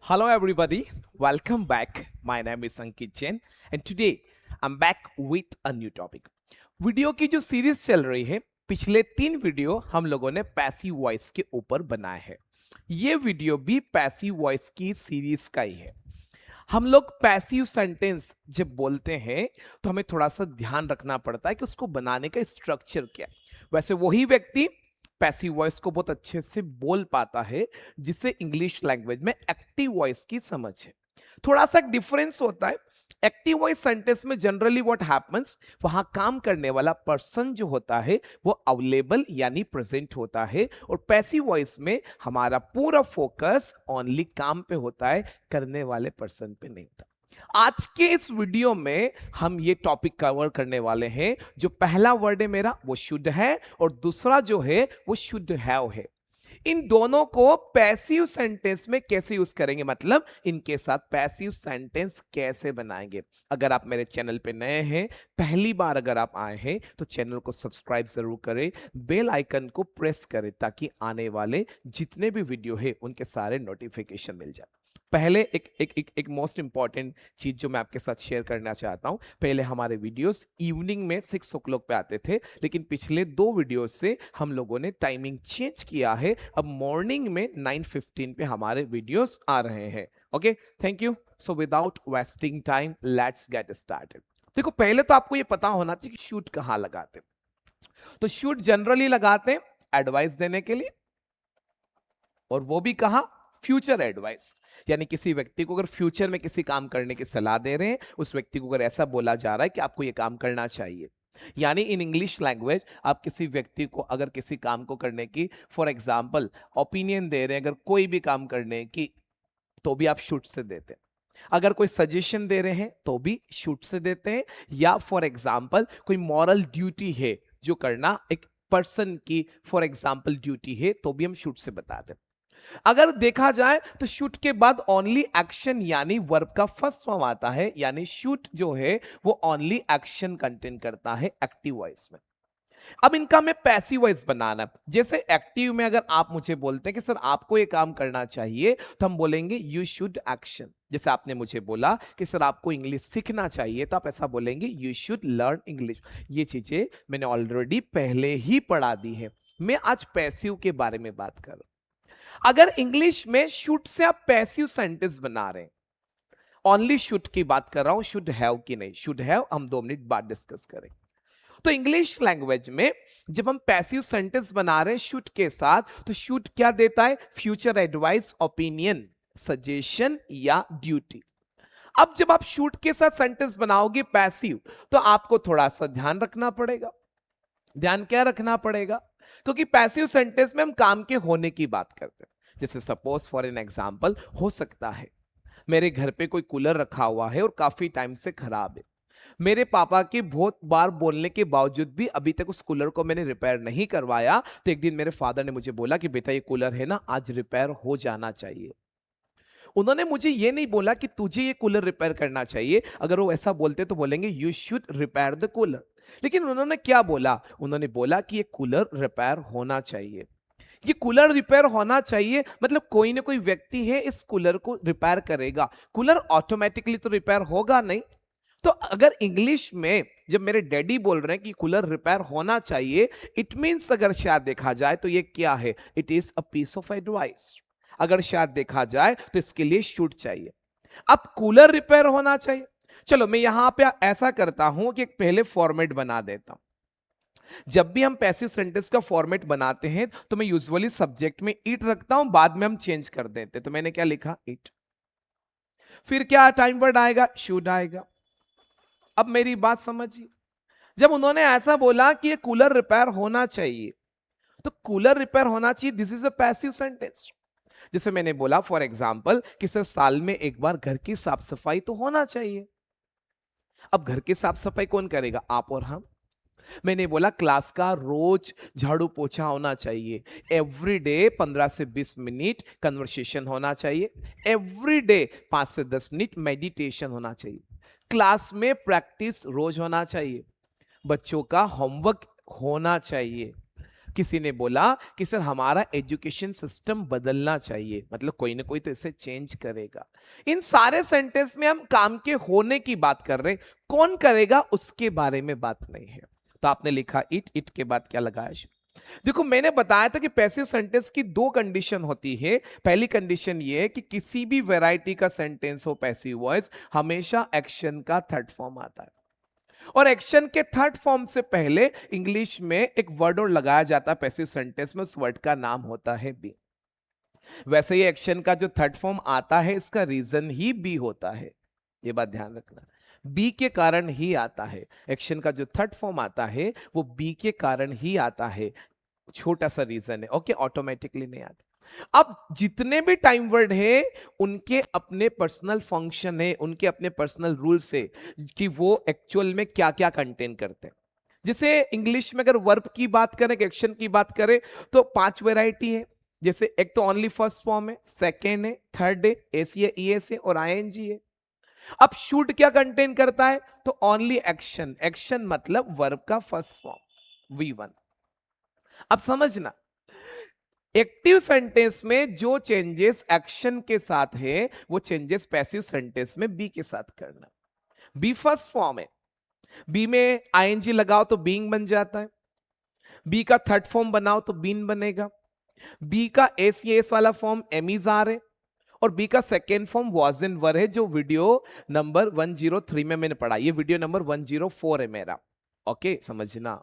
Hello, everybody. Welcome back. My name is Ankit Jain, and today I'm back with a new topic. Video की जो series चल रही है, पिछले 3 video हम लोगों ने पैसिव वॉइस के ऊपर बनाए हैं। ये वीडियो भी पैसिव वॉइस की सीरीज का ही है। हम लोग पैसिव सेंटेंस जब बोलते हैं तो हमें थोड़ा सा ध्यान रखना पड़ता है कि उसको बनाने का स्ट्रक्चर क्या है। वैसे वही व्यक्ति पैसिव वॉइस को बहुत अच्छे से बोल पाता है जिसे इंग्लिश लैंग्वेज में एक्टिव वॉइस की समझ है। थोड़ा सा डिफरेंस होता है। एक्टिव वॉइस सेंटेंस में जनरली व्हाट हैपेंस, वहां काम करने वाला पर्सन जो होता है वो अवेलेबल यानी प्रेजेंट होता है, और पैसिव वॉइस में हमारा पूरा फोकस ओनली काम पे होता है, करने वाले पर्सन पे नहीं होता। आज के इस वीडियो में हम ये टॉपिक कवर करने वाले हैं। जो पहला वर्ड है मेरा वो शुड है, और दूसरा जो है वो शुड हैव है। इन दोनों को पैसिव सेंटेंस में कैसे यूज करेंगे, मतलब इनके साथ पैसिव सेंटेंस कैसे बनाएंगे। अगर आप मेरे चैनल पे नए हैं, पहली बार अगर आप आए हैं, तो चैनल को सब्सक्राइब जरूर करें, बेल आइकन को प्रेस करें ताकि आने वाले जितने भी वीडियो है उनके सारे नोटिफिकेशन मिल जाए। पहले एक मोस्ट इंपॉर्टेंट चीज जो मैं आपके साथ शेयर करना चाहता हूं। पहले हमारे वीडियोस इवनिंग में 6 o'clock पे आते थे, लेकिन पिछले 2 वीडियोस से हम लोगों ने टाइमिंग चेंज किया है। अब मॉर्निंग में 9:15 पे हमारे वीडियोस आ रहे हैं। Okay, thank you. So without wasting time let's get started. देखो, पहले तो आपको ये पता होना चाहिए कि शूट कहां लगाते। तो शूट जनरली लगाते हैं एडवाइस देने के लिए, और वो भी कहां, फ्यूचर एडवाइस। यानी किसी व्यक्ति को अगर फ्यूचर में किसी काम करने की सलाह दे रहे हैं, उस व्यक्ति को अगर ऐसा बोला जा रहा है कि आपको ये काम करना चाहिए, यानी इन इंग्लिश लैंग्वेज आप किसी व्यक्ति को अगर किसी काम को करने की, फॉर एग्जांपल ओपिनियन दे रहे हैं अगर कोई भी काम करने की, तो भी आप शुड से देते हैं। अगर कोई सजेशन दे रहे हैं तो भी शुड से देते हैं। या फॉर एग्जांपल कोई मॉरल ड्यूटी है जो करना एक पर्सन की, फॉर एग्जांपल ड्यूटी है, तो भी हम शुड से बताते हैं। अगर देखा जाए तो शुड के बाद ओनली एक्शन यानी वर्ब का फर्स्ट फॉर्म आता है, यानी शुड जो है वो ओनली एक्शन कंटेन करता है एक्टिव वॉइस में। अब इनका हमें पैसिव वॉइस बनाना है। जैसे एक्टिव में अगर आप मुझे बोलते हैं कि सर आपको ये काम करना चाहिए, तो हम बोलेंगे यू शुड एक्शन। जैसे आपने मुझे बोला कि सर आपको इंग्लिश सीखना चाहिए, तो आप ऐसा बोलेंगे यू शुड लर्न इंग्लिश। ये चीजें मैंने ऑलरेडी पहले ही पढ़ा दी है। मैं आज पैसिव के बारे में बात कर रहा हूं। अगर इंग्लिश में शुड से आप पैसिव सेंटेंस बना रहे हैं, ओनली शुड की बात कर रहा हूं, शुड हैव की नहीं। शुड हैव हम 2 मिनट बाद डिस्कस करेंगे। तो इंग्लिश लैंग्वेज में जब हम पैसिव सेंटेंस बना रहे हैं शुड के साथ, तो शुड क्या देता है, फ्यूचर एडवाइस, ओपिनियन, सजेशन या ड्यूटी। अब जब आप शुड के साथ सेंटेंस बनाओगे पैसिव, तो आपको थोड़ा सा ध्यान रखना पड़ेगा। ध्यान क्या रखना पड़ेगा, क्योंकि पैसिव सेंटेंस में हम काम के होने की बात करते हैं। जैसे सपोज फॉर एन एग्जांपल हो सकता है मेरे घर पे कोई कूलर रखा हुआ है और काफी टाइम से खराब है। मेरे पापा के बहुत बार बोलने के बावजूद भी अभी तक उस कूलर को मैंने रिपेयर नहीं करवाया। तो एक दिन मेरे फादर ने मुझे बोला कि बेटा ये कूलर है ना, आज रिपेयर हो जाना चाहिए। उन्होंने मुझे ये नहीं बोला कि तुझे ये कूलर रिपेयर करना चाहिए। अगर वो ऐसा बोलते तो बोलेंगे you should repair the cooler. लेकिन उन्होंने क्या बोला, उन्होंने बोला कि ये कूलर रिपेयर होना चाहिए। ये कूलर रिपेयर होना चाहिए मतलब कोई ना कोई व्यक्ति है इस कूलर को रिपेयर करेगा। कूलर ऑटोमेटिकली तो रिपेयर होगा नहीं। तो अगर इंग्लिश में जब मेरे डैडी बोल रहे हैं कि कूलर रिपेयर होना चाहिए, इट मींस अगर शायद देखा जाए तो ये क्या है, it is a piece of advice. अगर शायद देखा जाए तो इसके लिए शुड चाहिए। अब कूलर रिपेयर होना चाहिए। चलो मैं यहां पे ऐसा करता हूं कि एक पहले फॉर्मेट बना देता हूं। जब भी हम पैसिव सेंटेंस का फॉर्मेट बनाते हैं तो मैं यूजुअली सब्जेक्ट में इट रखता हूं, बाद में हम चेंज कर देते। तो मैंने क्या लिखा, इट। फिर क्या टाइम वर्ड आएगा, शुड आएगा। अब मेरी बात समझिए, जब उन्होंने ऐसा बोला कि ये कूलर रिपेयर होना चाहिए, तो कूलर रिपेयर होना चाहिए, this is a passive sentence. जैसे मैंने बोला फॉर एग्जांपल कि सर साल में एक बार घर की साफ सफाई तो होना चाहिए। अब घर की साफ सफाई कौन करेगा, आप और हम। मैंने बोला क्लास का रोज झाड़ू पोछा होना चाहिए। एवरी डे 15 से 20 मिनट कन्वर्सेशन होना चाहिए। एवरी डे 5 से 10 मिनट मेडिटेशन होना चाहिए। क्लास में प्रैक्टिस रोज होना चाहिए। बच्चों का होमवर्क होना चाहिए। किसी ने बोला कि सर हमारा एजुकेशन सिस्टम बदलना चाहिए, मतलब कोई ना कोई तो इसे चेंज करेगा। इन सारे सेंटेंस में हम काम के होने की बात कर रहे हैं, कौन करेगा उसके बारे में बात नहीं है। तो आपने लिखा इट के बाद क्या लगाया? देखो मैंने बताया था कि पैसिव सेंटेंस की दो कंडीशन होती है। पहली कंडीशन ये है कि किसी भी वैरायटी का सेंटेंस हो पैसिव वॉइस, हमेशा एक्शन का थर्ड फॉर्म आता है, और एक्शन के थर्ड फॉर्म से पहले इंग्लिश में एक वर्ड और लगाया जाता है पैसिव सेंटेंस में, उस वर्ड का नाम होता है बी। वैसे ही एक्शन का जो थर्ड फॉर्म आता है इसका रीजन ही बी होता है, ये बात ध्यान रखना। बी के कारण ही आता है, एक्शन का जो थर्ड फॉर्म आता है वो बी के कारण ही आता है, छोटा सा रीजन है, ओके, ऑटोमेटिकली नहीं आता। अब जितने भी टाइम वर्ड है उनके अपने पर्सनल फंक्शन है, उनके अपने पर्सनल रूल्स है कि वो एक्चुअल में क्या क्या कंटेन करते हैं। जैसे इंग्लिश में अगर वर्ब की बात करें, एक्शन की बात करें, तो 5 वैरायटी है। जैसे एक तो ओनली फर्स्ट फॉर्म है, सेकेंड है, थर्ड है, एसी है, ईएस है और आईएनजी है। अब शुड क्या कंटेन करता है? तो ओनली एक्शन, एक्शन मतलब वर्ब का फर्स्ट फॉर्म V1। अब समझना, एक्टिव सेंटेंस में जो चेंजेस एक्शन के साथ है वो चेंजेस पैसिव सेंटेंस में बी के साथ करना। बी फर्स्ट फॉर्म है, बी में आईएनजी लगाओ तो बीइंग बन जाता है, बी का थर्ड फॉर्म बनाओ तो बीन बनेगा, बी का एस वाला फॉर्म एमीजार है, और बी का सेकेंड फॉर्म वॉज एंड वर है, जो वीडियो नंबर 103 में मैंने पढ़ा। ये वीडियो नंबर 104 है मेरा, ओके समझना।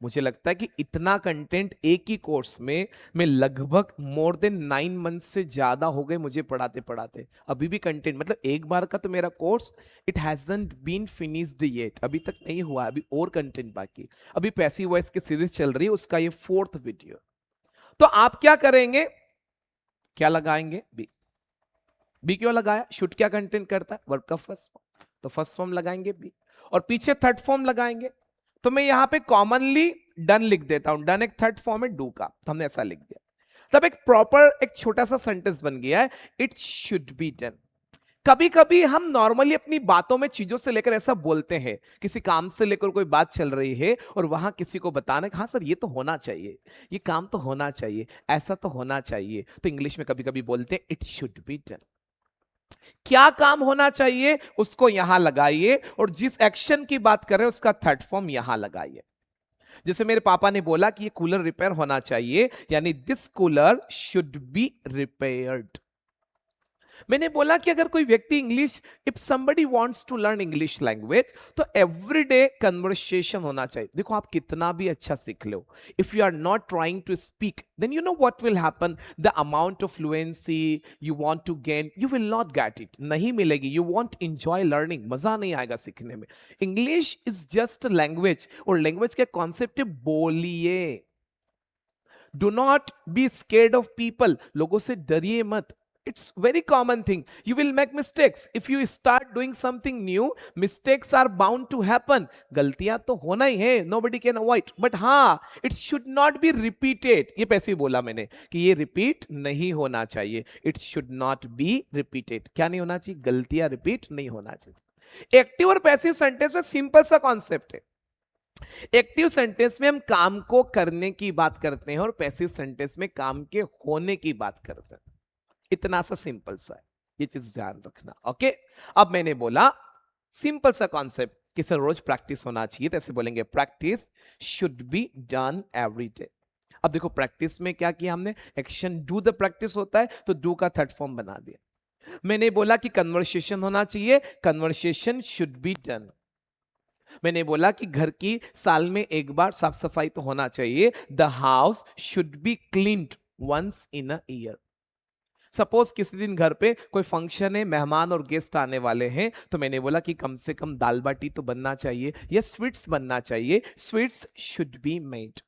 मुझे लगता है कि इतना कंटेंट एक ही कोर्स में मैं लगभग मोर देन 9 मंथ से ज्यादा हो गए मुझे पढ़ाते पढ़ाते, अभी भी कंटेंट, मतलब एक बार का तो मेरा course it hasn't been finished yet, अभी तक नहीं हुआ, अभी और कंटेंट बाकी। अभी पैसिव वॉइस की सीरीज चल रही है, उसका ये 4th वीडियो। तो आप क्या करेंगे, क्या लगाएंगे? बी। बी क्यों लगाया? शुड क्या कंटेंट करता है? वर्ब का फर्स्ट फॉर्म, तो फर्स्ट फॉर्म लगाएंगे बी, और पीछे थर्ड फॉर्म लगाएंगे। तो मैं यहां पे कॉमनली डन लिख देता हूं, डन एक थर्ड फॉर्म है डू का, तो हमने ऐसा लिख दिया। तब एक प्रॉपर एक छोटा सा सेंटेंस बन गया है, इट शुड बी डन। कभी कभी हम नॉर्मली अपनी बातों में चीजों से लेकर ऐसा बोलते हैं, किसी काम से लेकर कोई बात चल रही है और वहां किसी को बताना कि हाँ सर ये तो होना चाहिए, ये काम तो होना चाहिए, ऐसा तो होना चाहिए, तो इंग्लिश में कभी कभी बोलते हैं इट शुड बी डन। क्या काम होना चाहिए उसको यहां लगाइए, और जिस एक्शन की बात कर रहे हैं उसका थर्ड फॉर्म यहां लगाइए। जैसे मेरे पापा ने बोला कि ये कूलर रिपेयर होना चाहिए, यानी this cooler should be repaired. मैंने बोला कि अगर कोई व्यक्ति English, if somebody wants to learn English language, तो एवरीडे कन्वर्सेशन होना चाहिए। देखो आप कितना भी अच्छा सीख लो, if you are not trying to speak, then you know what will happen, the amount of fluency you want to gain, you will not get it, नहीं मिलेगी। यू वांट एंजॉय लर्निंग, मजा नहीं आएगा सीखने में। इंग्लिश इज जस्ट लैंग्वेज, और language के concept है बोलिए। Do not be scared of people, लोगों से डरिए मत। It's very common thing. You will make mistakes. If you start doing something new, mistakes are bound to happen. गलतियां तो होना ही है, nobody can avoid. But हाँ, it should not be repeated. ये पैसे ही बोला मैंने कि ये repeat नहीं होना चाहिए. It should not be repeated. क्या नहीं होना चाहिए? गलतियां repeat नहीं होना चाहिए। एक्टिव और पैसिव सेंटेंस में सिंपल सा कॉन्सेप्ट है। एक्टिव सेंटेंस में हम काम को करने की बात करते हैं, और पैसिव सेंटेंस में काम के होने की बात करते हैं। इतना सा सिंपल सा है, ये चीज ध्यान रखना, ओके। अब मैंने बोला सिंपल सा कॉन्सेप्ट कि सर रोज प्रैक्टिस होना चाहिए, तो ऐसे बोलेंगे practice should be done every day. अब देखो प्रैक्टिस में क्या किया हमने, एक्शन डू द प्रैक्टिस होता है, तो डू का थर्ड फॉर्म बना दिया। मैंने बोला कि कन्वर्सेशन होना चाहिए, कन्वर्सेशन शुड बी डन। मैंने बोला कि घर की साल में एक बार साफ सफाई तो होना चाहिए, the house should be cleaned once in a year. Suppose किसी दिन घर पे कोई फंक्शन है, मेहमान और गेस्ट आने वाले हैं, तो मैंने बोला कि कम से कम दाल बाटी तो बनना चाहिए, या स्वीट्स बनना चाहिए, स्वीट्स शुड बी मेड।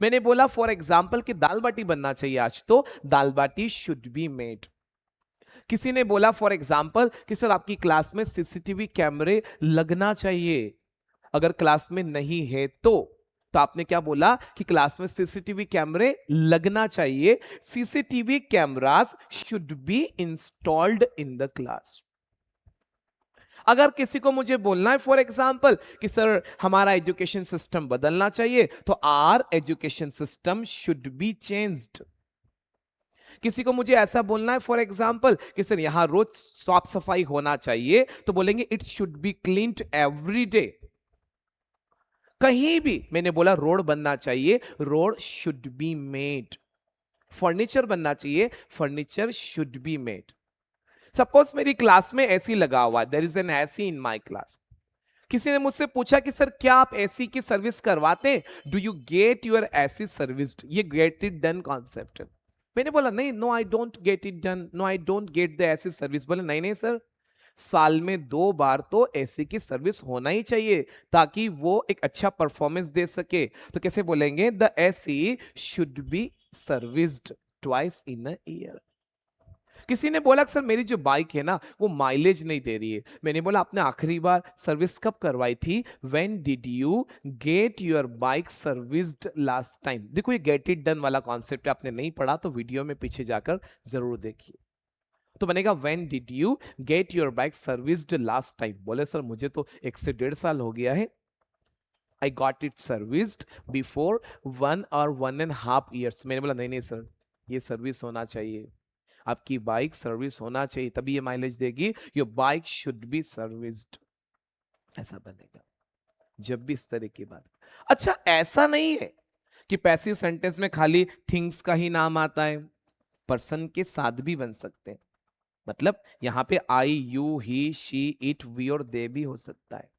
मैंने बोला फॉर एग्जाम्पल कि दाल बाटी बनना चाहिए आज, तो दाल बाटी शुड बी मेड। किसी ने बोला फॉर एग्जाम्पल कि सर आपकी क्लास में सीसीटीवी कैमरे लगना चाहिए, अगर क्लास में नहीं है तो आपने क्या बोला कि क्लास में सीसीटीवी कैमरे लगना चाहिए, CCTV cameras should be installed in the class. अगर किसी को मुझे बोलना है फॉर एग्जाम्पल कि सर हमारा एजुकेशन सिस्टम बदलना चाहिए, तो our education system should be changed. किसी को मुझे ऐसा बोलना है फॉर एग्जाम्पल कि सर यहां रोज साफ सफाई होना चाहिए, तो बोलेंगे it should be cleaned every day. कहीं भी मैंने बोला रोड बनना चाहिए, road should be made. Furniture बनना चाहिए, furniture should be made. Suppose मेरी क्लास में एसी लगा हुआ है, there is an AC in my class. किसी ने मुझसे पूछा कि सर क्या आप एसी की सर्विस करवाते हैं, do you get your AC serviced? ये गेट इट डन कॉन्सेप्ट है। मैंने बोला नहीं, no I don't get it done, no I don't get the AC service. बोले नहीं नहीं सर, साल में 2 बार तो एसी की सर्विस होना ही चाहिए ताकि वो एक अच्छा परफॉर्मेंस दे सके। तो कैसे बोलेंगे? The AC should B serviced twice in a year. किसी ने बोला सर मेरी जो बाइक है ना वो माइलेज नहीं दे रही है। मैंने बोला आपने आखिरी बार सर्विस कब करवाई थी? When did you get your bike serviced last time? देखो ये गेट इट डन वाला कॉन्सेप्ट है, आपने नहीं पढ़ा तो वीडियो में पीछे जाकर जरूर देखिए। तो बनेगा when did you get your bike serviced last time. बोले सर मुझे तो 1 से 1.5 साल हो गया है। I got it serviced before 1 और 1.5 ईयर्स। मैंने बोला नहीं नहीं सर, ये सर्विस होना चाहिए, आपकी बाइक सर्विस होना चाहिए तभी ये माइलेज देगी। Your bike should be serviced. ऐसा बनेगा जब भी इस तरह की बात। अच्छा ऐसा नहीं है कि पैसिव सेंटेंस में खाली थिंग्स का ही नाम आता है, पर्सन के साथ भी बन सकते हैं। मतलब यहां पे I, you, he, she, it, we और दे भी हो सकता है।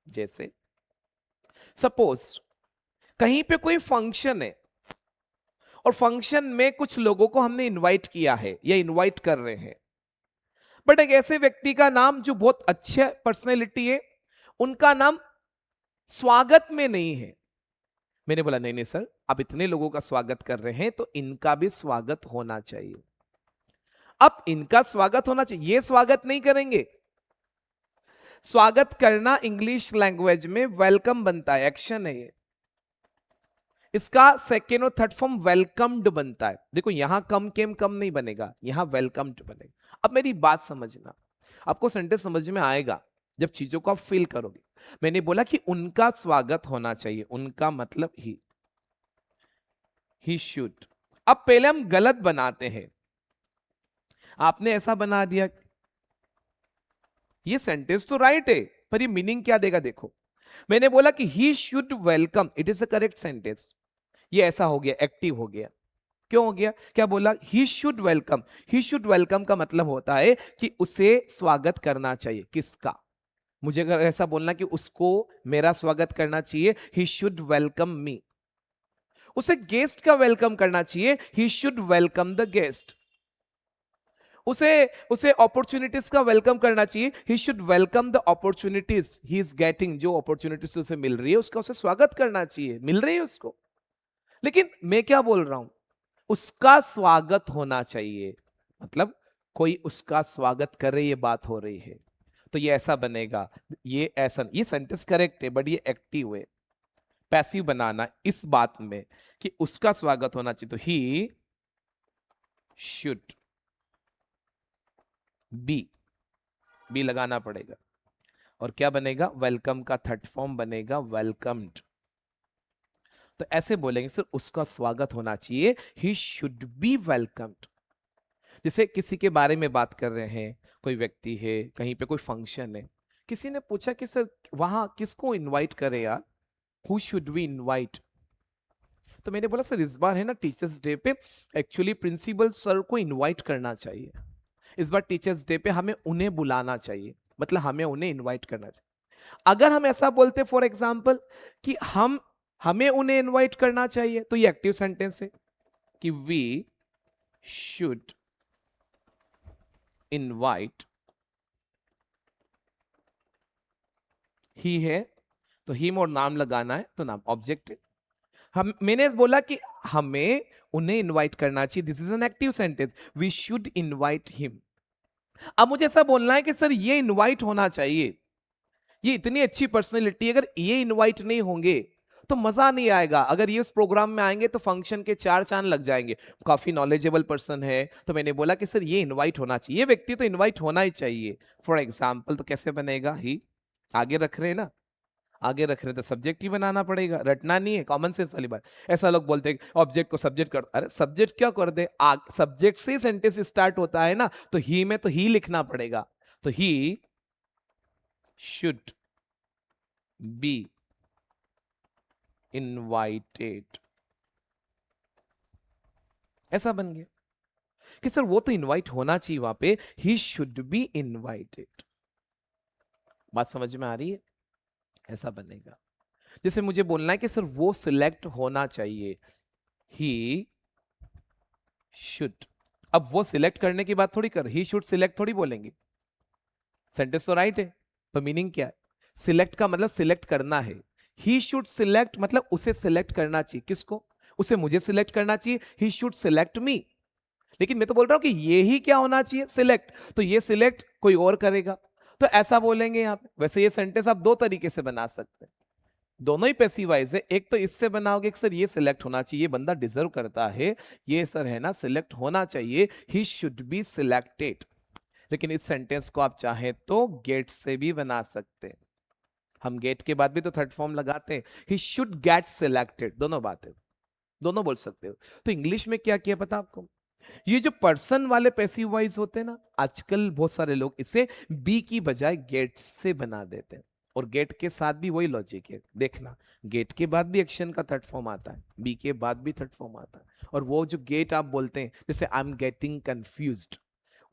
जैसे सपोज कहीं पे कोई फंक्शन है और फंक्शन में कुछ लोगों को हमने इनवाइट किया है या इनवाइट कर रहे हैं, बट एक ऐसे व्यक्ति का नाम जो बहुत अच्छा पर्सनैलिटी है, उनका नाम स्वागत में नहीं है। मैंने बोला नहीं नहीं सर, आप इतने लोगों का स्वागत कर रहे हैं तो इनका भी स्वागत होना चाहिए। अब इनका स्वागत होना चाहिए, ये स्वागत नहीं करेंगे। स्वागत करना इंग्लिश लैंग्वेज में वेलकम बनता है, एक्शन है ये। इसका सेकेंड और थर्ड फॉर्म वेलकम्ड बनता है। देखो यहां कम केम कम नहीं बनेगा, यहां वेलकम्ड बनेगा। अब मेरी बात समझना, आपको सेंटेंस समझ में आएगा जब चीजों को आप फील करोगे। मैंने बोला कि उनका स्वागत होना चाहिए, उनका मतलब ही शुड। अब पहले हम गलत बनाते हैं, आपने ऐसा बना दिया। ये सेंटेंस तो राइट है पर ये मीनिंग क्या देगा? देखो मैंने बोला कि he should welcome, it is a correct sentence. ये ऐसा हो गया, एक्टिव हो गया। क्यों हो गया? क्या बोला? He should welcome. He should welcome का मतलब होता है कि उसे स्वागत करना चाहिए। किसका? मुझे अगर ऐसा बोलना कि उसको मेरा स्वागत करना चाहिए, ही शुड वेलकम मी। उसे गेस्ट का वेलकम करना चाहिए, he should welcome the guest. उसे उसे अपॉर्चुनिटीज का वेलकम करना चाहिए, he should welcome the opportunities he is getting. जो अपॉर्चुनिटीज उसे मिल रही है उसका उसे स्वागत करना चाहिए, मिल रही है उसको। लेकिन मैं क्या बोल रहा हूं? उसका स्वागत होना चाहिए, मतलब कोई उसका स्वागत करे, ये बात हो रही है। तो ये ऐसा बनेगा, ये ऐसा, ये सेंटेंस करेक्ट है बट ये एक्टिव है। पैसिव बनाना इस बात में कि उसका स्वागत होना चाहिए, तो ही शुड बी लगाना पड़ेगा। और क्या बनेगा? वेलकम का थर्ड फॉर्म बनेगा वेलकम्ड। तो ऐसे बोलेंगे सर उसका स्वागत होना चाहिए, ही शुड बी वेलकम्ड। जैसे किसी के बारे में बात कर रहे हैं, कोई व्यक्ति है, कहीं पे कोई फंक्शन है, किसी ने पूछा कि सर वहां किसको इनवाइट करें यार, हु शुड वी इनवाइट? तो मैंने बोला सर इस बार है ना टीचर्स डे पे एक्चुअली प्रिंसिपल सर को इनवाइट करना चाहिए। इस बार टीचर्स डे पे हमें उन्हें बुलाना चाहिए, मतलब हमें उन्हें इनवाइट करना चाहिए। अगर हम ऐसा बोलते फॉर एग्जाम्पल कि हमें उन्हें इनवाइट करना चाहिए, तो ये एक्टिव सेंटेंस है कि वी शुड इनवाइट ही है, तो हिम और नाम लगाना है तो नाम ऑब्जेक्ट है। मैंने बोला कि हमें उन्हें इनवाइट करना चाहिए, this is an active sentence, we should invite him. अब मुझे ऐसा बोलना है कि सर ये इनवाइट होना चाहिए, ये इतनी अच्छी पर्सनैलिटी, अगर ये इनवाइट नहीं होंगे तो मजा नहीं आएगा। अगर ये उस प्रोग्राम में आएंगे तो फंक्शन के चार चांद लग जाएंगे। काफी नॉलेजेबल पर्सन है, तो मैंने बोला कि सर ये इनवाइट होना चाहिए, ये व्यक्ति तो इनवाइट होना ही चाहिए। फॉर एग्जाम्पल तो कैसे बनेगा, ही आगे रख रहे हैं ना, आगे रख रहे हैं तो सब्जेक्ट ही बनाना पड़ेगा, रटना नहीं है, कॉमन सेंस वाली बात। ऐसा लोग बोलते हैं ऑब्जेक्ट को सब्जेक्ट कर, अरे सब्जेक्ट क्या कर दे, सब्जेक्ट से सेंटेंस स्टार्ट होता है ना, तो ही में तो ही लिखना पड़ेगा। तो ही शुड बी इनवाइटेड, ऐसा बन गया कि सर वो तो इनवाइट होना चाहिए वहां पे, ही शुड बी इनवाइटेड। बात समझ में आ रही है? ऐसा बनेगा। जैसे मुझे बोलना है कि सर वो सिलेक्ट होना चाहिए, ही शुड। अब वो सिलेक्ट करने की बात थोड़ी कर, ही शुड सिलेक्ट थोड़ी बोलेंगे, सेंटेंस तो राइट है, तो मीनिंग क्या है? सिलेक्ट का मतलब सिलेक्ट करना है, ही शुड सिलेक्ट मतलब उसे सिलेक्ट करना चाहिए। किसको? उसे मुझे सिलेक्ट करना चाहिए, ही शुड सिलेक्ट मी। लेकिन मैं तो बोल रहा हूं कि ये ही क्या होना चाहिए, सिलेक्ट, तो ये सिलेक्ट कोई और करेगा, तो ऐसा बोलेंगे यहां पे। वैसे ये सेंटेंस आप दो तरीके से बना सकते हैं, दोनों ही पैसिवाइज है। एक तो इससे बनाओगे कि सर ये सिलेक्ट होना चाहिए, ये बंदा डिजर्व करता है, ये सर है ना सिलेक्ट होना चाहिए, ही शुड बी सिलेक्टेड। लेकिन इस सेंटेंस को आप चाहें तो गेट से भी बना सकते हैं। हम गेट के बाद भी तो थर्ड फॉर्म लगाते हैं, ही शुड गेट सिलेक्टेड, दोनों बातें, दोनों बोल सकते हो। तो इंग्लिश में क्या किया पता आपको, ये जो पर्सन वाले पैसिव वॉइस होते हैं ना, आजकल बहुत सारे लोग इसे बी की बजाय गेट से बना देते हैं। और गेट के साथ भी वही लॉजिक है, देखना, गेट के बाद भी एक्शन का थर्ड फॉर्म आता है, बी के बाद भी थर्ड फॉर्म आता है। और वो जो गेट आप बोलते हैं, जैसे आई एम गेटिंग कंफ्यूज्ड,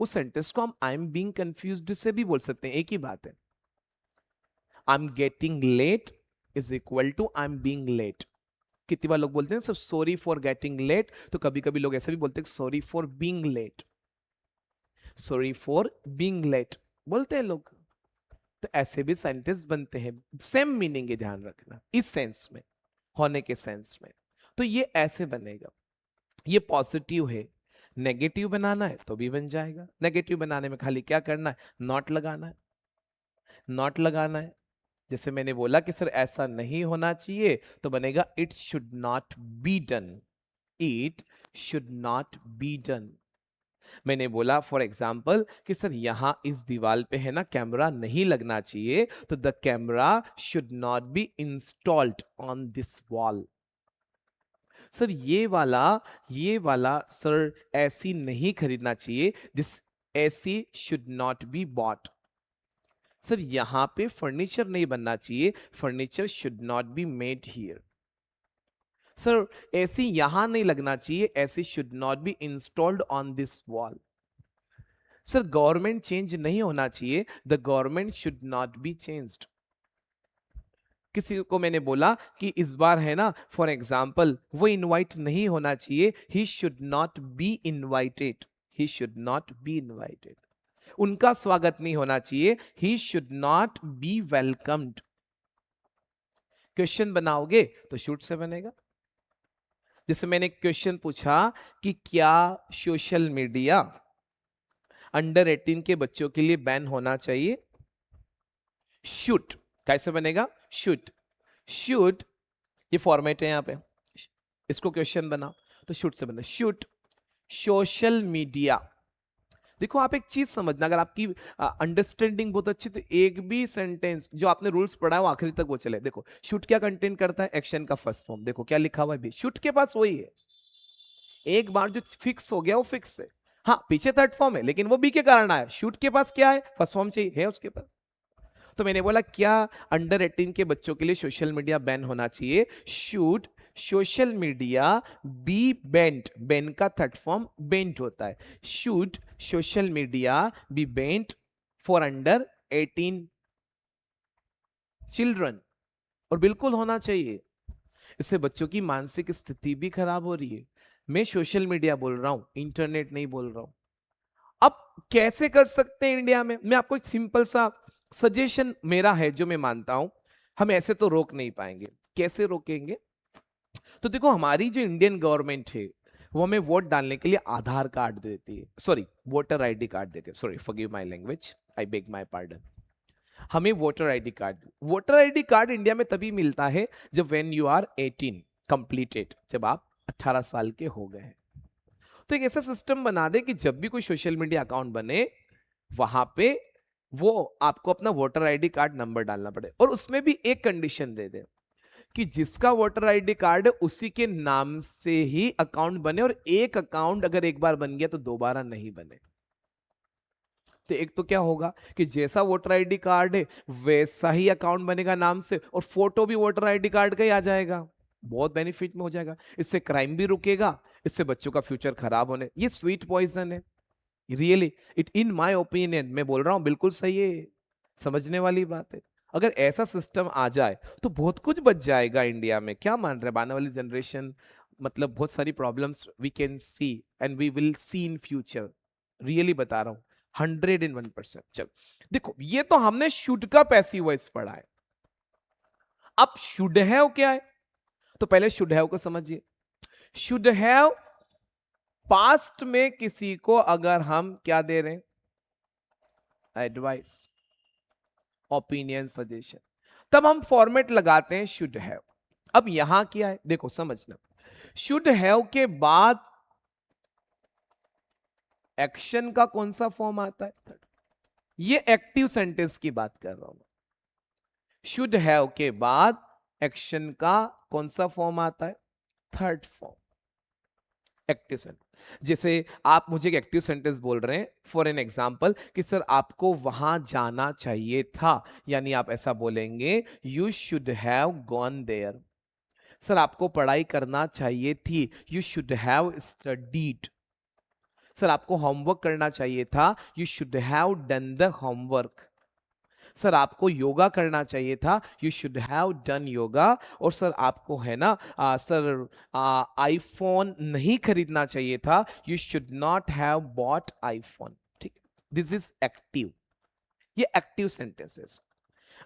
उस सेंटेंस को हम आई एम बीइंग कंफ्यूज्ड से भी बोल सकते हैं, एक ही बात है। I am getting late is equal to I am being late. कितनी बार लोग बोलते हैं sir sorry for getting late, तो कभी कभी लोग ऐसे भी बोलते हैं sorry for being late, sorry for being late बोलते हैं लोग। तो ऐसे भी सेंटेंस बनते हैं, सेम मीनिंग है, ध्यान रखना, इस सेंस में, होने के सेंस में। तो ये ऐसे बनेगा, ये पॉजिटिव है। नेगेटिव बनाना है तो भी बन जाएगा। नेगेटिव बनाने में खाली क्या करना है, नॉट लगाना है, नॉट लगाना है। जैसे मैंने बोला कि सर ऐसा नहीं होना चाहिए, तो बनेगा it should not be done, it should not be done. मैंने बोला फॉर एग्जाम्पल कि सर यहां इस दीवार पे है ना कैमरा नहीं लगना चाहिए, तो the camera should not be installed on this wall. Sir ये वाला सर एसी नहीं खरीदना चाहिए, this AC should not be bought. Sir यहां पे फर्नीचर नहीं बनना चाहिए, furniture should not be made here. Sir AC यहां नहीं लगना चाहिए, AC should not be installed on this wall. Sir government change नहीं होना चाहिए, the government should not B changed. किसी को मैंने बोला कि इस बार है ना फॉर एग्जाम्पल वो इनवाइट नहीं होना चाहिए, he should not be invited, he should not be invited. उनका स्वागत नहीं होना चाहिए, he should not B welcomed. Question बनाओगे तो शुड से बनेगा। जैसे मैंने क्वेश्चन पूछा कि क्या सोशल मीडिया अंडर 18 के बच्चों के लिए बैन होना चाहिए, शुड कैसे बनेगा, शुड, शुड ये फॉर्मेट है यहां पे, इसको क्वेश्चन बना तो शुड से बना, शुड सोशल मीडिया। देखो आप एक चीज समझना, अगर आपकी अंडरस्टैंडिंग बहुत अच्छी, तो एक भी सेंटेंस जो आपने रूल्स पढ़ा है वो आखिरी तक वो चले। देखो शुड क्या कंटेन करता है, एक्शन का फर्स्ट फॉर्म, देखो क्या लिखा हुआ है भी, शुड के पास वही है, एक बार जो फिक्स हो गया वो फिक्स है। हाँ पीछे थर्ड फॉर्म है लेकिन वो बी के कारण आया, शुड के पास क्या है, फर्स्ट फॉर्म चाहिए, है उसके पास। तो मैंने बोला क्या अंडर 18 के बच्चों के लिए सोशल मीडिया बैन होना चाहिए, should social media be banned, ban का थर्ड फॉर्म बेंट होता है, should social media be banned for under 18 children. और बिल्कुल होना चाहिए, इससे बच्चों की मानसिक स्थिति भी खराब हो रही है। मैं सोशल मीडिया बोल रहा हूं, इंटरनेट नहीं बोल रहा हूं। अब कैसे कर सकते हैं इंडिया में, मैं आपको एक सिंपल सा सजेशन मेरा है जो मैं मानता हूं, हम ऐसे तो रोक नहीं पाएंगे। कैसे रोकेंगे, तो देखो हमारी जो इंडियन गवर्नमेंट है वो हमें वोट डालने के लिए आधार कार्ड देती है, सॉरी वोटर आईडी कार्ड देती है, sorry forgive my language, I beg my pardon. हमें वोटर आईडी कार्ड इंडिया में तभी मिलता है जब व्हेन यू आर 18 कंप्लीटेड, जब आप 18 साल के हो गए हैं। तो एक ऐसा सिस्टम बना दे कि जब भी कोई सोशल मीडिया अकाउंट बने वहां पे वो आपको अपना वोटर आईडी कार्ड नंबर डालना पड़े, और उसमें भी एक कंडीशन दे दे कि जिसका वोटर आईडी कार्ड है उसी के नाम से ही अकाउंट बने, और एक अकाउंट अगर एक बार बन गया तो दोबारा नहीं बने। तो एक तो क्या होगा कि जैसा वोटर आईडी कार्ड है वैसा ही अकाउंट बनेगा नाम से, और फोटो भी वोटर आईडी कार्ड का ही आ जाएगा। बहुत बेनिफिट में हो जाएगा, इससे क्राइम भी रुकेगा, इससे बच्चों का फ्यूचर खराब होने, ये स्वीट पॉइजन है really, it in my opinion, मैं बोल रहा हूं बिल्कुल सही है, समझने वाली बात है। अगर ऐसा सिस्टम आ जाए तो बहुत कुछ बच जाएगा इंडिया में। क्या मान रहे हैं आने वाली जनरेशन, मतलब बहुत सारी problems we can see and we will see in future, really बता रहा हूं 101%। चलो देखो, ये तो हमने शुड का पैसिव वॉइस पढ़ा है। अब शुड हैव क्या है, तो पहले शुड हैव को समझिए। शुड हैव पास्ट में किसी को अगर हम क्या दे रहे हैं, एडवाइस, ओपिनियन, सजेशन, तब हम फॉर्मेट लगाते हैं शुड हैव। अब यहां क्या है देखो समझना, शुड हैव के बाद एक्शन का कौन सा फॉर्म आता है, ये एक्टिव सेंटेंस की बात कर रहा हूं। शुड हैव के बाद एक्शन का कौन सा फॉर्म आता है, थर्ड फॉर्म, एक्टिव सेंटेंस। जैसे आप मुझे एक एक्टिव सेंटेंस बोल रहे हैं फॉर एन एग्जाम्पल कि सर आपको वहां जाना चाहिए था, यानी आप ऐसा बोलेंगे you should have gone there. Sir आपको पढ़ाई करना चाहिए थी, you should have studied. Sir आपको होमवर्क करना चाहिए था, you should have done the homework. Sir आपको योगा करना चाहिए था, you should have done yoga. और सर आपको है ना सर आईफोन नहीं खरीदना चाहिए था, you should not have bought iPhone. ठीक, दिस इज एक्टिव, ये एक्टिव सेंटेंसेस।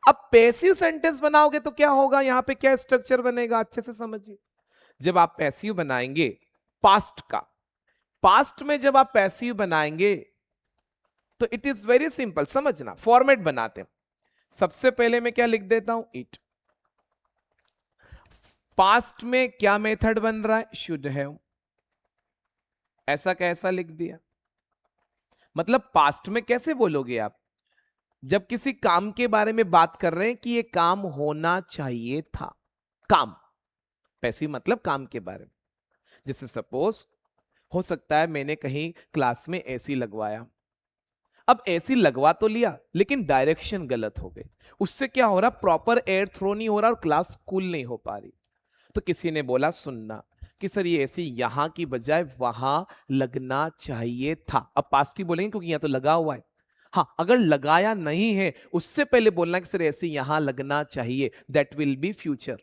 अब पैसिव सेंटेंस बनाओगे तो क्या होगा, यहां पे क्या स्ट्रक्चर बनेगा अच्छे से समझिए। जब आप पैसिव बनाएंगे पास्ट का, पास्ट में जब आप पैसिव बनाएंगे तो इट इज वेरी सिंपल, समझना फॉर्मेट बनाते हैं। सबसे पहले मैं क्या लिख देता हूं, इट। पास्ट में क्या मेथड बन रहा है, शुड हैव, ऐसा कैसा लिख दिया। मतलब पास्ट में कैसे बोलोगे आप, जब किसी काम के बारे में बात कर रहे हैं कि ये काम होना चाहिए था, काम, पैसिव मतलब काम के बारे में। जैसे सपोज हो सकता है मैंने कहीं क्लास में एसी लगवाया, अब एसी लगवा तो लिया लेकिन डायरेक्शन गलत हो गई, उससे क्या हो रहा, प्रॉपर एयर थ्रो नहीं हो रहा और क्लास कूल नहीं हो पा रही। तो किसी ने बोला सुनना कि सर ये एसी यहां की बजाय वहां लगना चाहिए था। अब पास्ट ही बोलेंगे क्योंकि यहां तो लगा हुआ है। हाँ, अगर लगाया नहीं है उससे पहले बोलना कि सर एसी यहां लगना चाहिए, दैट विल बी फ्यूचर।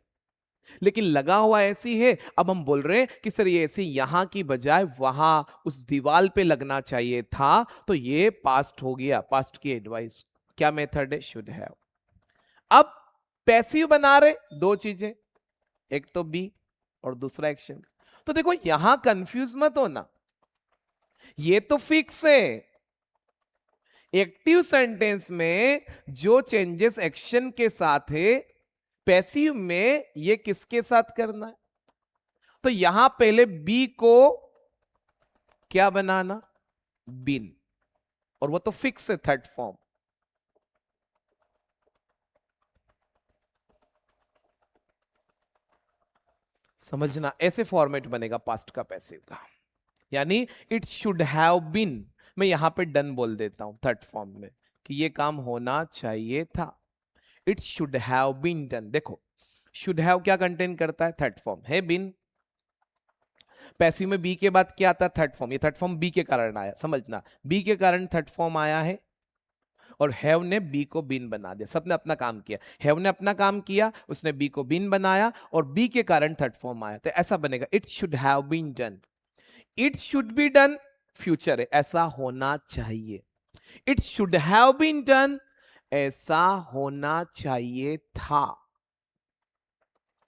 लेकिन लगा हुआ ऐसी है, अब हम बोल रहे हैं कि सर ये ऐसी यहां की बजाय वहां उस दीवार पे लगना चाहिए था, तो ये पास्ट हो गया, पास्ट की एडवाइस। क्या मेथड है, शुड हैव। अब पैसिव बना रहे दो चीजें, एक तो बी और दूसरा एक्शन। तो देखो यहां कंफ्यूज मत होना, ये तो फिक्स है। एक्टिव सेंटेंस में जो चेंजेस एक्शन के साथ है, पैसिव में ये किसके साथ करना है। तो यहां पहले बी को क्या बनाना, बिन, और वो तो फिक्स है थर्ड फॉर्म। समझना, ऐसे फॉर्मेट बनेगा पास्ट का पैसिव का, यानी इट शुड हैव बीन, मैं यहां पे डन बोल देता हूं थर्ड फॉर्म में कि ये काम होना चाहिए था, it should have been done. देखो शुड हैव क्या कंटेन करता है, थर्ड फॉर्म है बीन। पैसिव में बी के बाद क्या आता है, थर्ड फॉर्म। ये थर्ड फॉर्म बी के कारण आया, समझना, बी के कारण थर्ड फॉर्म आया है, और हैव ने बी को बीन बना दिया। सबने अपना काम किया, हैव ने अपना काम किया, उसने बी को बीन बनाया, और बी के कारण थर्ड फॉर्म आया। तो ऐसा बनेगा, it should have been done. It should be done future है, ऐसा होना चाहिए। It should have been done, ऐसा होना चाहिए था।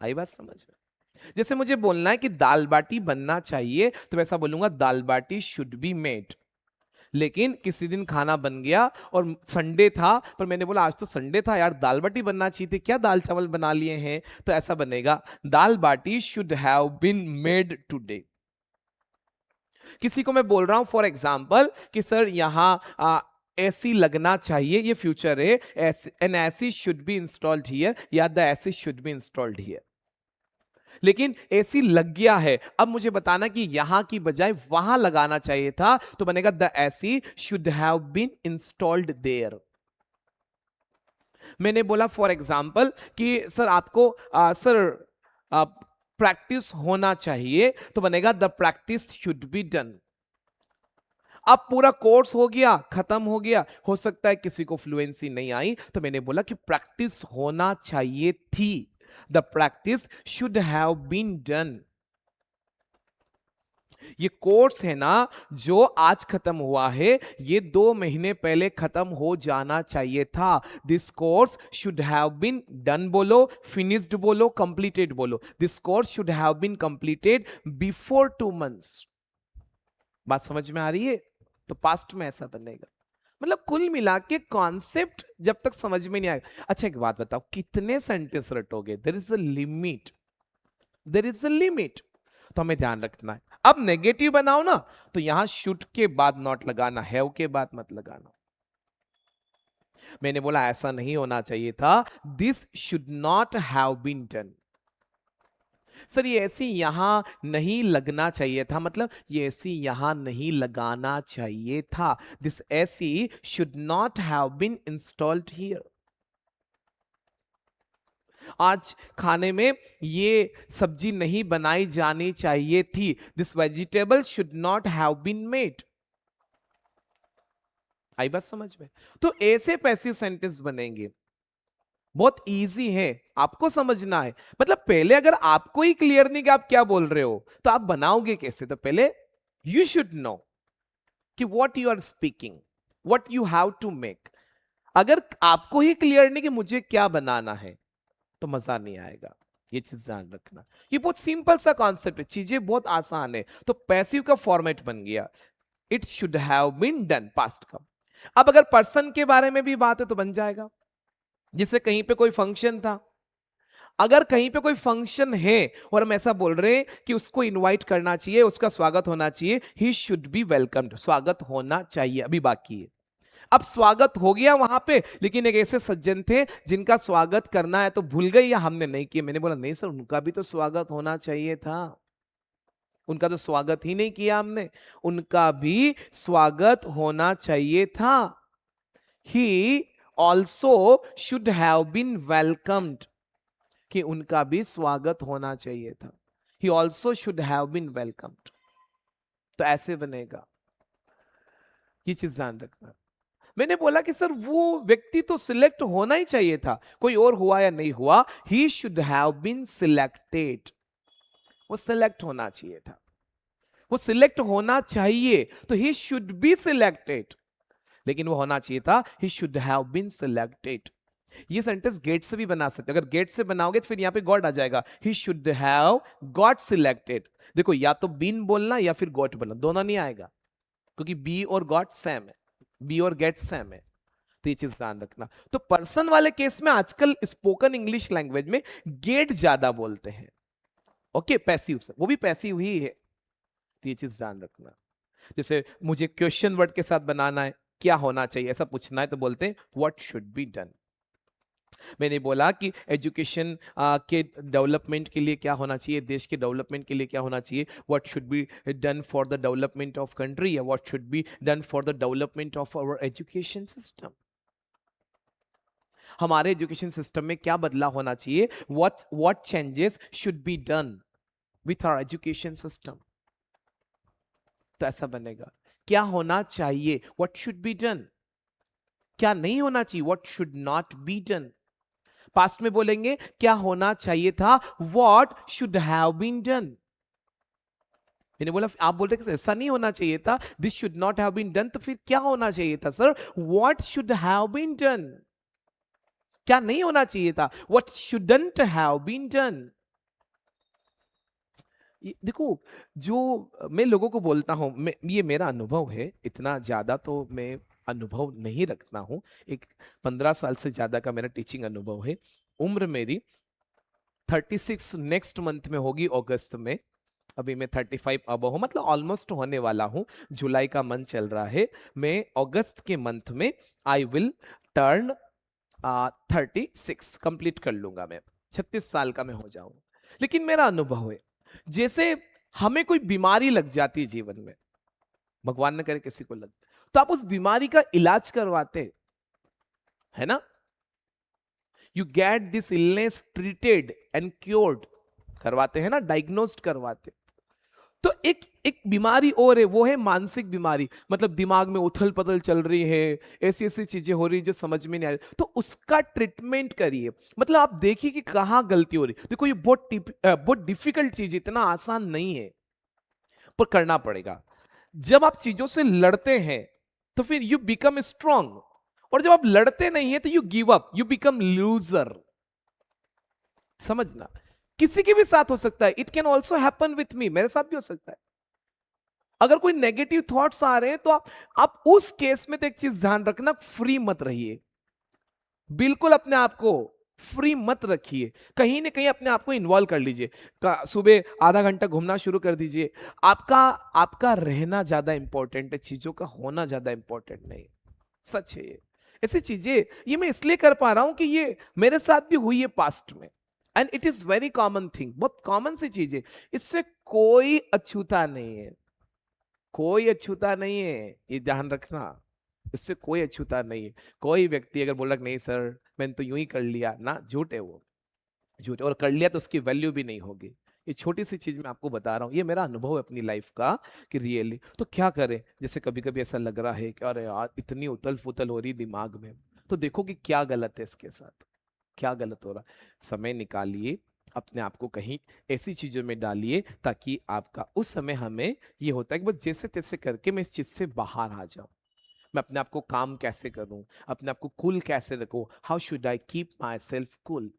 आई बात समझ में। जैसे मुझे बोलना है कि दाल बाटी बनना चाहिए, तो वैसा बोलूंगा दाल बाटी शुड बी मेड। लेकिन किसी दिन खाना बन गया और संडे था, पर मैंने बोला आज तो संडे था यार, दाल बाटी बनना चाहिए थी, क्या दाल चावल बना लिए हैं? तो ऐसा बनेगा, dal baati should have been made today. किसी को मैं बोल रहा हूं फॉर एग्जाम्पल कि सर यहां एसी लगना चाहिए, ये फ्यूचर है, an AC should be installed here या the AC should be installed here. लेकिन एसी लग गया है, अब मुझे बताना कि यहां की बजाय वहां लगाना चाहिए था, तो बनेगा the AC should have been installed there. मैंने बोला फॉर एग्जाम्पल कि सर आपको सर प्रैक्टिस होना चाहिए, तो बनेगा the practice should be done. अब पूरा कोर्स हो गया, खत्म हो गया, हो सकता है किसी को फ्लुएंसी नहीं आई, तो मैंने बोला कि प्रैक्टिस होना चाहिए थी, the practice should have been done. ये कोर्स है ना जो आज खत्म हुआ है, ये 2 महीने पहले खत्म हो जाना चाहिए था। This course should have been done बोलो, फिनिश्ड बोलो, कंप्लीटेड बोलो। This course should have been completed before 2 months. बात समझ में आ रही है? तो पास्ट में ऐसा बनेगा। मतलब कुल मिला के कॉन्सेप्ट जब तक समझ में नहीं आएगा। अच्छा एक बात बताओ, कितने सेंटेंस रटोगे? There is a limit, there is a limit, तो हमें ध्यान रखना है। अब नेगेटिव बनाओ ना, तो यहां शुड के बाद नॉट लगाना, हैव के बाद मत लगाना। मैंने बोला ऐसा नहीं होना चाहिए था, this should not have been done. Sir ये ऐसी यहां नहीं लगना चाहिए था, मतलब ये ऐसी यहां नहीं लगाना चाहिए था, this AC should not have been installed here. आज खाने में ये सब्जी नहीं बनाई जानी चाहिए थी, this vegetable should not have been made. आई बात समझ में? तो ऐसे पैसिव सेंटेंस बनेंगे, बहुत इजी है, आपको समझना है। मतलब पहले अगर आपको ही क्लियर नहीं कि आप क्या बोल रहे हो, तो आप बनाओगे कैसे? तो पहले यू शुड नो कि what you are speaking, what you have to make. अगर आपको ही क्लियर नहीं कि मुझे क्या बनाना है, तो मजा नहीं आएगा। ये चीज ध्यान रखना। ये बहुत सिंपल सा कॉन्सेप्ट है, चीजें बहुत आसान है। तो पैसिव का फॉर्मेट बन गया, it should have been done, past का। अब अगर पर्सन के बारे में भी बात है तो बन जाएगा, जैसे कहीं पे कोई फंक्शन था, अगर कहीं पे कोई फंक्शन है और हम ऐसा बोल रहे हैं कि उसको इनवाइट करना चाहिए, उसका स्वागत होना चाहिए, ही शुड बी वेलकम्ड, स्वागत होना चाहिए, अभी बाकी है। अब स्वागत हो गया वहां पे, लेकिन एक ऐसे सज्जन थे जिनका स्वागत करना है तो भूल गए या हमने नहीं किया। मैंने बोला नहीं सर, उनका भी तो स्वागत होना चाहिए था, उनका तो स्वागत ही नहीं किया हमने, उनका भी स्वागत होना चाहिए था। He also should have been welcomed, कि उनका भी स्वागत होना चाहिए था। He also should have been welcomed. तो ऐसे बनेगा, ये चीज ध्यान रखना। मैंने बोला कि सर वो व्यक्ति तो सिलेक्ट होना ही चाहिए था, कोई और हुआ या नहीं हुआ, he should have been selected, वो सिलेक्ट होना चाहिए था, वो सिलेक्ट होना चाहिए, तो ही शुड बी सिलेक्टेड, लेकिन वो होना चाहिए था, he should have been selected. ये सेंटेंस गेट से भी बना सकते, अगर गेट से बनाओगे तो फिर यहां पे गॉट आ जाएगा, ही शुड हैव गॉट सिलेक्टेड। देखो या तो बीन बोलना या फिर गॉट बोलना, दोनों नहीं आएगा, क्योंकि बी और गॉट सेम है, बी और गेट सेम है। तो ये चीज ध्यान रखना। तो पर्सन वाले केस में आजकल स्पोकन इंग्लिश लैंग्वेज में गेट ज्यादा बोलते हैं, ओके, पैसिव से, वो भी पैसिव ही है। तो ये चीज ध्यान रखना। जैसे मुझे क्वेश्चन वर्ड के साथ बनाना है, क्या होना चाहिए ऐसा पूछना है, तो बोलते हैं व्हाट शुड बी डन। मैंने बोला कि एजुकेशन के डेवलपमेंट के लिए क्या होना चाहिए, देश के डेवलपमेंट के लिए क्या होना चाहिए, what should be done for the development of country, या what should be done for the development of our education system. हमारे एजुकेशन सिस्टम में क्या बदलाव होना चाहिए, what changes should be done with our education system. तो ऐसा बनेगा, क्या होना चाहिए, व्हाट शुड बी डन, क्या नहीं होना चाहिए, what should not be done. Past में बोलेंगे क्या होना चाहिए था, what should have been done. मैंने बोला आप बोल रहे ऐसा नहीं होना चाहिए था, this should not have been done, तो फिर क्या होना चाहिए था sir, what should have been done. क्या नहीं होना चाहिए था, what shouldn't have been done. देखो, जो मैं लोगों को बोलता हूँ, ये मेरा अनुभव है, इतना ज्यादा तो मैं अनुभव नहीं रखता हूँ। एक 15 साल से ज्यादा का मेरा टीचिंग अनुभव है। उम्र मेरी 36 नेक्स्ट मंथ में होगी, अगस्त में। अभी मैं 35 अब हूँ, मतलब ऑलमोस्ट होने वाला हूँ। जुलाई का मंथ चल रहा है, मैं अगस्त के मंथ में आई विल टर्न 36 कंप्लीट कर लूंगा मैं। 36 साल का मैं हो जाऊंगा। लेकिन मेरा अनुभव है, जैसे हमें कोई बीमारी लग जाती है जीवन में, भगवान न करे किसी को लग, तो आप उस बीमारी का इलाज करवाते है ना। You get this illness treated and cured, करवाते हैं ना, डायग्नोस्ड करवाते। तो एक एक बीमारी और है, वो है मानसिक बीमारी। मतलब दिमाग में उथल पथल चल रही है, ऐसी ऐसी चीजें हो रही जो समझ में नहीं आ रही, तो उसका ट्रीटमेंट करिए। मतलब आप देखिए कि कहां गलती हो रही। देखो ये बहुत डिफिकल्ट चीज, इतना आसान नहीं है, पर करना पड़ेगा। जब आप चीजों से लड़ते हैं तो फिर यू बिकम स्ट्रांग, और जब आप लड़ते नहीं है तो you give up, you become loser. समझना, किसी के भी साथ हो सकता है। It can also happen with me, मेरे साथ भी हो सकता है। अगर कोई नेगेटिव थॉट्स आ रहे हैं तो आप उस केस में तो एक चीज ध्यान रखना, फ्री मत रहिए। बिल्कुल अपने आप को फ्री मत रखिए, कहीं ना कहीं अपने आप को इन्वॉल्व कर लीजिए। सुबह आधा घंटा घूमना शुरू कर दीजिए। आपका आपका रहना ज्यादा इंपॉर्टेंट है, चीजों का होना ज्यादा इंपॉर्टेंट नहीं। सच है ये। ऐसी चीजें ये मैं इसलिए कर पा रहा हूं कि ये मेरे साथ भी हुई है पास्ट में, and it is very common thing, बहुत कॉमन सी चीज है। इससे कोई अछूता नहीं है, कोई अछूता नहीं है, ये ध्यान रखना। इससे कोई अछूता नहीं है। कोई व्यक्ति अगर बोल रहा नहीं सर मैंने तो यूं ही कर लिया ना, झूठ है वो, झूठ है। और कर लिया तो उसकी वैल्यू भी नहीं होगी। ये छोटी सी चीज मैं आपको बता रहा हूँ, ये मेरा अनुभव है अपनी लाइफ का कि रियली। तो क्या करें, जैसे कभी कभी ऐसा लग रहा है कि अरे यार इतनी उथल फुथल हो रही दिमाग में, तो देखो कि क्या गलत है इसके साथ, क्या गलत हो रहा है। समय निकालिए, अपने आप को कहीं ऐसी चीजों में डालिए ताकि आपका उस समय, हमें ये होता है कि बस जैसे तैसे करके मैं इस चीज से बाहर आ जाऊं। मैं अपने आप को काम कैसे करूं, अपने आप को कूल कैसे रखूं, how should I keep myself cool.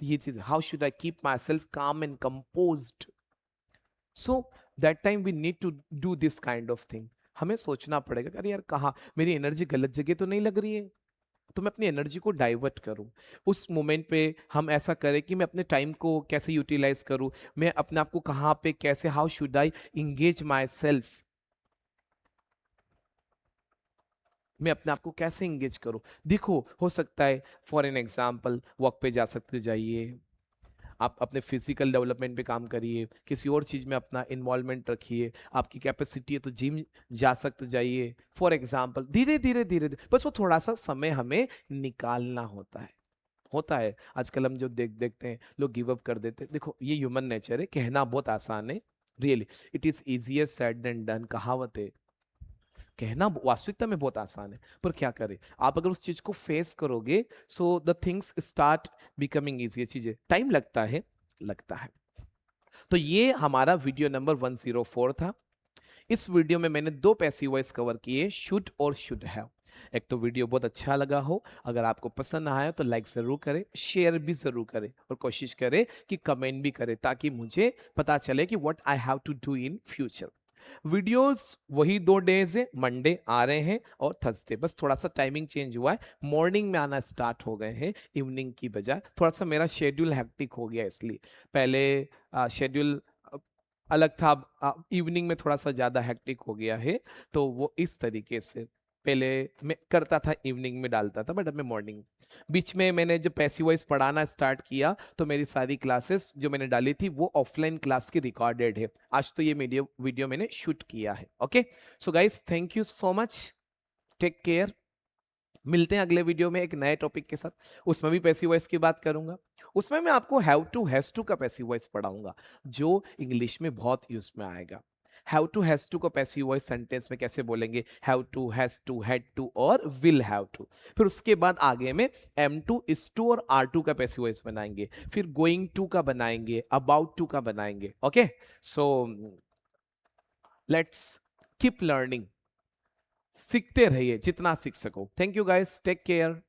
ये चीज, how should I keep myself calm and composed. So that time we need to do this kind of thing. हमें सोचना पड़ेगा कि अरे यार कहाँ मेरी एनर्जी गलत जगह तो नहीं लग रही है, तो मैं अपनी एनर्जी को डाइवर्ट करूं। उस मोमेंट पे हम ऐसा करें कि मैं अपने टाइम को कैसे यूटिलाइज करूं, मैं अपने आप को कहाँ पे कैसे, how should I engage my self, मैं अपने आप को कैसे इंगेज करूं। देखो हो सकता है, फॉर एन एग्जाम्पल, वॉक पे जा सकते जाइए, आप अपने फिजिकल डेवलपमेंट पे काम करिए, किसी और चीज में अपना इन्वॉल्वमेंट रखिए। आपकी कैपेसिटी है तो जिम जा सकते जाइए, फॉर एग्जाम्पल। धीरे धीरे धीरे धीरे, बस वो थोड़ा सा समय हमें निकालना होता है। होता है आजकल हम जो देखते हैं, लोग गिव अप कर देते हैं। देखो ये ह्यूमन नेचर है, कहना बहुत आसान है, really it is easier said than done, कहावत है। कहना वास्तविकता में बहुत आसान है, पर क्या करें, आप अगर उस चीज को फेस करोगे, so the things start becoming easier. चीजें टाइम लगता है, लगता है। तो ये हमारा वीडियो नंबर 104 था। इस वीडियो में मैंने दो पैसिव वॉइस कवर किए, शुड और शुड हैव। एक तो वीडियो बहुत अच्छा लगा हो, अगर आपको पसंद आया तो लाइक जरूर करें, शेयर भी जरूर करें, और कोशिश करें कि कमेंट भी करें ताकि मुझे पता चले कि what I have to do in future. Videos वही 2 डेज है, मंडे आ रहे हैं और थर्सडे, बस थोड़ा सा टाइमिंग चेंज हुआ है, मॉर्निंग में आना स्टार्ट हो गए हैं इवनिंग की बजाय। थोड़ा सा मेरा शेड्यूल हैक्टिक हो गया, इसलिए पहले शेड्यूल अलग था, इवनिंग में थोड़ा सा ज्यादा हैक्टिक हो गया है। तो वो इस तरीके से, पहले मैं करता था इवनिंग में डालता था, बट अब मैं मॉर्निंग। बीच में मैंने जब पैसिव वॉइस पढ़ाना स्टार्ट किया तो मेरी सारी क्लासेस जो मैंने डाली थी वो ऑफलाइन क्लास की रिकॉर्डेड है। आज तो ये वीडियो मैंने शूट किया है। Okay, so guys thank you so much, take care. मिलते हैं अगले वीडियो में एक नए टॉपिक के साथ, उसमें भी पैसिव वॉइस की बात करूंगा। उसमें मैं आपको हैव टू हैज टू का पैसिव वॉइस पढ़ाऊंगा, जो इंग्लिश में बहुत यूज में आएगा। हैव टू हैज टू को पैसिव वॉइस सेंटेंस में कैसे बोलेंगे, have to, has to, had to और विल हैव टू। फिर उसके बाद आगे में एम टू, इज टू और आर टू का पैसिव वॉइस बनाएंगे, फिर गोइंग टू का बनाएंगे, अबाउट टू का बनाएंगे। Okay, so let's keep learning, सीखते रहिए जितना सीख सको। Thank you guys, take care.